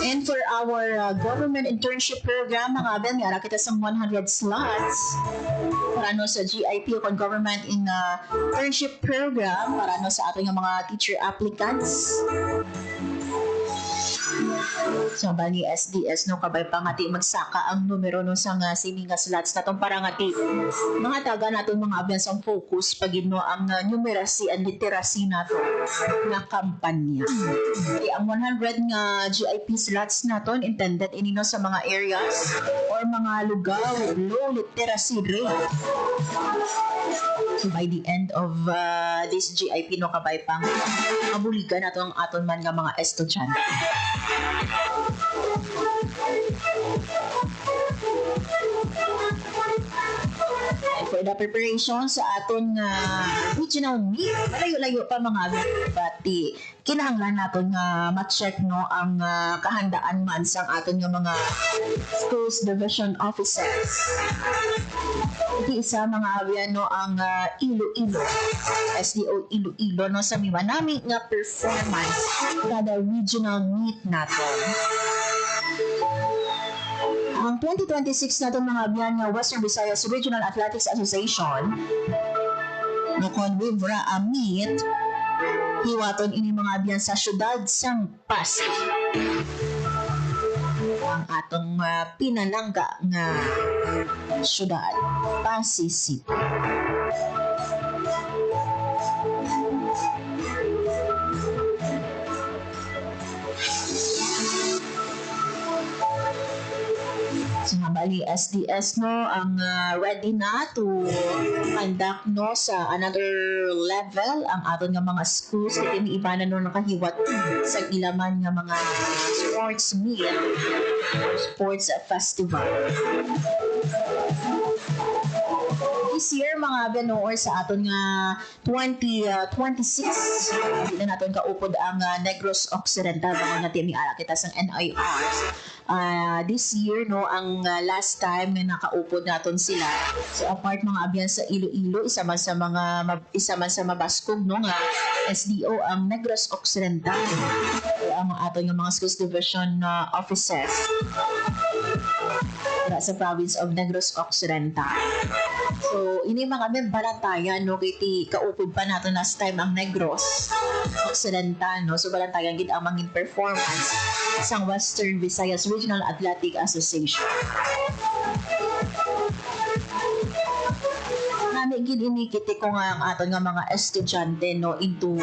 And for our government internship program mga abel nga kita sa 100 slots para no sa GIP o kon government in internship program para no sa aton nga mga teacher applicants. So bali SDS no kabay pa ngati magsaka ang numero no sa nga sini nga slots natong para ngati mga taga naton mga abyan ang focus pagid no ang numeracy and literacy nato nga kampanya. Ang 100 nga GIP slots naton intended ini no sa mga areas or mga lugar with low literacy rate. So by the end of this GIP no kabay pang mabuligan nato ang aton man nga mga estudyante. For the preparation sa aton regional meet, malayo-layo pa mga bati. Kinahanglan naton nga ma-check no ang kahandaan man sang aton nga mga schools division officers. Iti isa mga abyan no ang Iloilo SDO Iloilo no sa mimanami nga performance kada regional meet naton. Ang 2026 na itong mga abyan nga Western Visayas Regional Athletics Association nukon Wivra Amit hiwaton ini mga abyan sa syudad sang Pasig. Ang atong pinalangga nga syudad Pasig City. So bali SDS no ang ready na to conduct no sa another level ang aton nga mga schools kay iniibanan no nakahiwat sa ilaman nga mga sports meet sports festival. this year mga benoor sa aton nga 2026 hindi na naton kaupod ang Negros Occidental mga nga timiara kita sang NIR. This year no ang last time na nakaupod naton sila. So apart mga abyan sa Iloilo, isa man sa mabaskog no nga SDO ang Negros Occidental. Ang aton nga mga schools division offices sa province of Negros Occidental. So, ini mga may balantayan, no, kiti kaupod pa nato last time ang Negros Occidental, no, so balantayan gid ang mangin performance sang Western Visayas Regional Athletic Association. Nami gid inikiti ko nga ang aton nga mga estudyante no into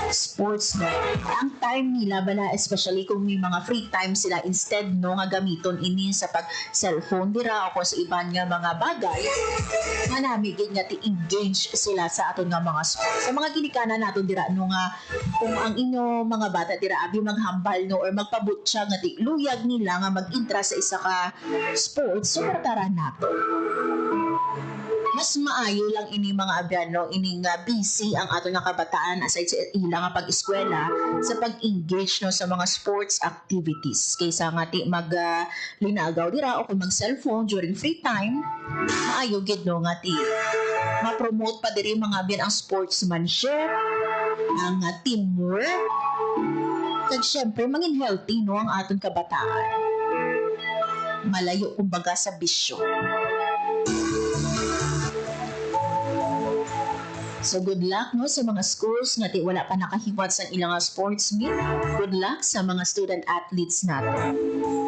sports no. Ang time nila bala especially kung may mga free time sila instead no nga gamiton ini sa pag cellphone dira o sa iban nga mga bagay nga nami gid nga ti-engage sila sa aton nga mga sports. Sa mga ginikanan naton dira no nga kung ang inyo mga bata dira abi maghambal no or magpabutya nga ti luyag nila nga mag-intra sa isa ka sports so tararan nato. Mas maayo lang ini mga abyano ining busy ang ato nga kabataan aside sa ila nga pag-eskwela sa pag-engage no sa mga sports activities kaysa nga ti linagaw dira o kung mag-cellphone during free time maayo gid no nga ti ma-promote pa diri mga abyan ang sportsmanship ang teamwork kag syempre mangin healthy no ang aton kabataan malayo kumbaga sa bisyo. So good luck no sa mga schools nga ti wala pa nakahiwat sa ilang sports meet. Good luck sa mga student athletes nato.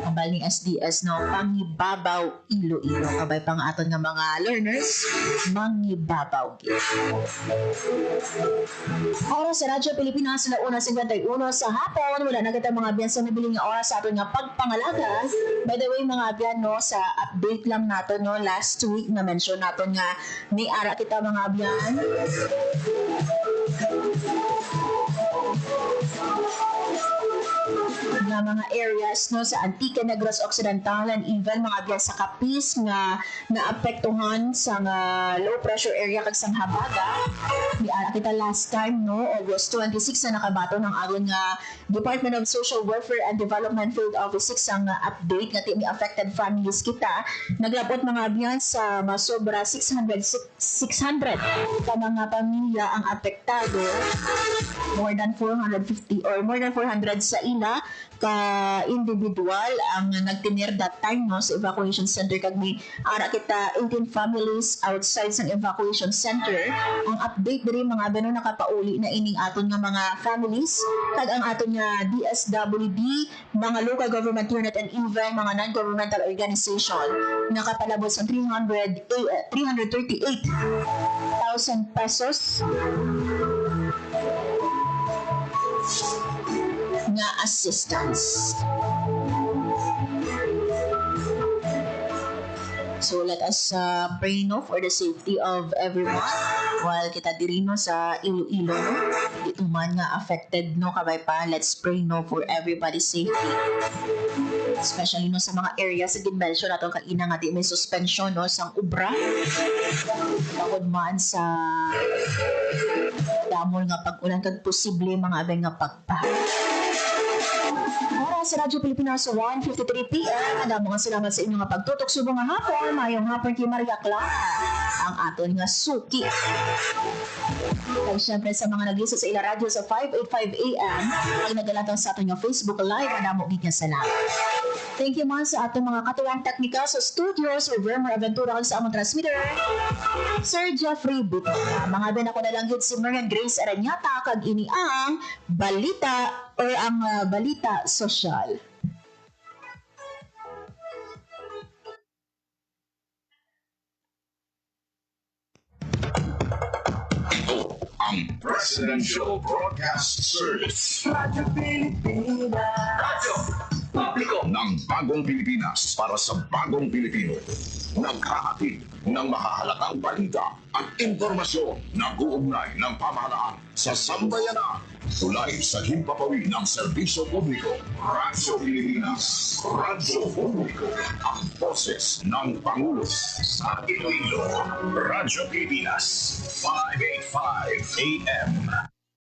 Ambal ni SDS no Pangibabaw Iloilo kabay pang aton nga mga learners mangibabaw gid. Oras sa Radyo Pilipinas na 1:51 sa hapon wala na kita mga biyan sa nabiling nga oras sa aton nga pagpangalaga. By the way mga biyan no sa update lang nato no last week na mention naton nga may ara kita mga biyan nga mga areas no sa Antique Negros Occidental and even mga biya sa Capiz nga naapektuhan sa low pressure area kag sang Habaga. Di ara kita last time no August 26 na nakabato ng aron nga Department of Social Welfare and Development Field Office 6 ang update nga ti affected families kita. Naglabot mga biyan sa masobra 600 ka mga pamilya ang apektado. More than 450 or more than 400 sa ila ka individual ang nagtinir that time no sa evacuation center kag may ara kita 18 families outside sang evacuation center. Ang update diri mga beno nakapauli na ining aton nga mga families kag ang aton nga DSWD, mga local government unit and even mga non-governmental organization nakapalabot sa 338,000 pesos nga assistance. So let us pray no for the safety of everyone while kita diri no sa Iloilo no dito man nga affected no kabay pa. Let's pray no for everybody's safety, especially no sa mga areas sa dimension nato kaina nga di may suspension no sang ubra tungod man sa damol nga pag-ulan kag posible mga abeng nga pagbaha. Oras sa Radyo Pilipinas sa 1:53 PM. Mga salamat sa inyong pagtutok subong nga hapon. Mayong hapon kay Maria Clara ang aton nga suki. Kaya syempre sa mga nag-listen sa ila radyo sa 5:85 AM ay nagalatang sa aton nga Facebook Live. Adamo gid nga salamat. Thank you man sa atong mga katuwang teknika sa studios or Vermer Aventura sa among transmitter. Sir Jeffrey Buto. Mga ben ako na lang gid si Marian Grace Aranyata kag ini ang balita or ang balita sosyal. Ito ang Presidential Broadcast Service. Radyo Pilipinas. Radyo Publiko ng bagong Pilipinas para sa bagong Pilipino. Naghahatid ng mahahalagang balita at impormasyon na uugnay ng pamahalaan sa sambayanan. Tulay sa himpapawid ng serbisyo publiko. Radyo Pilipinas. Radyo Publiko. Ang boses ng Pangulo sa Iloilo. Radyo Pilipinas. 585 AM.